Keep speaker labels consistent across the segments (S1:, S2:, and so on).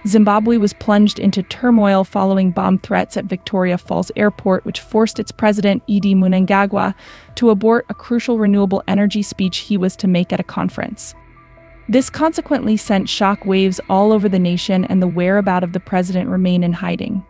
S1: Zimbabwe was plunged into turmoil following bomb threats at Victoria Falls Airport, which forced its president, Mnangagwa, to abort a crucial renewable energy speech he was to make at a conference. This consequently sent shock waves all over the nation, and the whereabouts of the president remain in hiding.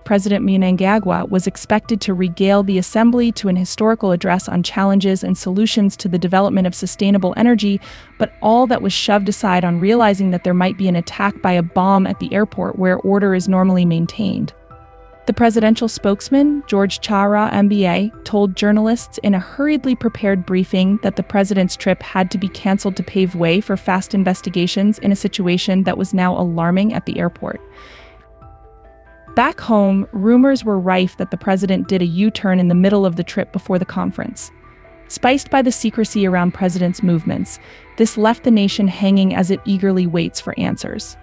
S1: President Mnangagwa was expected to regale the assembly to an historical address on challenges and solutions to the development of sustainable energy, but all that was shoved aside on realizing that there might be an attack by a bomb at the airport where order is normally maintained. The presidential spokesman, George Chara MBA, told journalists in a hurriedly prepared briefing that the president's trip had to be cancelled to pave way for fast investigations in a situation that was now alarming at the airport. Back home, rumors were rife that the president did a U-turn in the middle of the trip before the conference. Spiced by the secrecy around president's movements, this left the nation hanging as it eagerly waits for answers.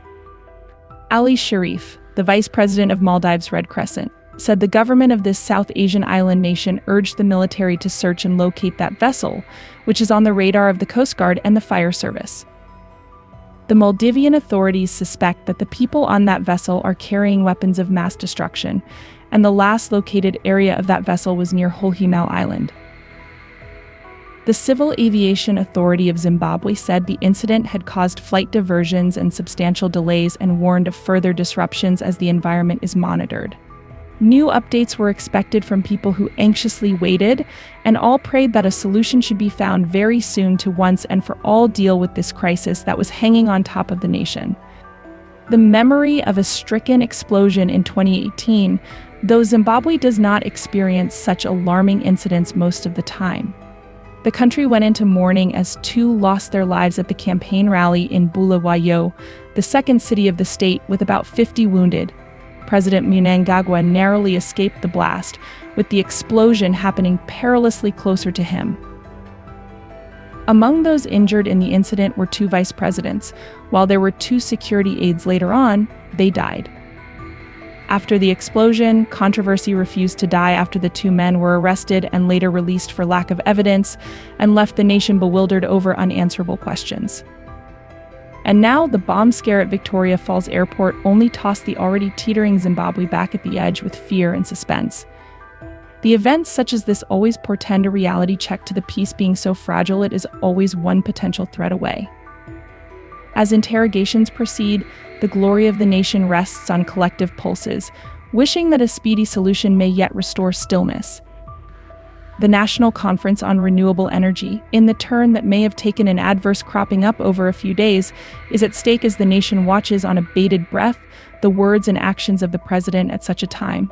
S1: Ali Sharif, the vice president of Maldives' Red Crescent, said the government of this South Asian island nation urged the military to search and locate that vessel, which is on the radar of the Coast Guard and the fire service. The Maldivian authorities suspect that the people on that vessel are carrying weapons of mass destruction, and the last located area of that vessel was near Holhimal Island. The Civil Aviation Authority of Zimbabwe said the incident had caused flight diversions and substantial delays and warned of further disruptions as the environment is monitored. New updates were expected from people who anxiously waited, and all prayed that a solution should be found very soon to once and for all deal with this crisis that was hanging on top of the nation. The memory of a stricken explosion in 2018, though Zimbabwe does not experience such alarming incidents most of the time. The country went into mourning as 2 lost their lives at the campaign rally in Bulawayo, the second city of the state, with about 50 wounded. President Mnangagwa narrowly escaped the blast, with the explosion happening perilously closer to him. Among those injured in the incident were 2 vice presidents. While there were 2 security aides later on, they died. After the explosion, controversy refused to die after the 2 men were arrested and later released for lack of evidence, and left the nation bewildered over unanswerable questions. And now, the bomb scare at Victoria Falls Airport only tossed the already teetering Zimbabwe back at the edge with fear and suspense. The events such as this always portend a reality check to the peace being so fragile it is always one potential threat away. As interrogations proceed, the glory of the nation rests on collective pulses, wishing that a speedy solution may yet restore stillness. The National Conference on Renewable Energy, in the turn that may have taken an adverse cropping up over a few days, is at stake as the nation watches on a bated breath the words and actions of the president at such a time.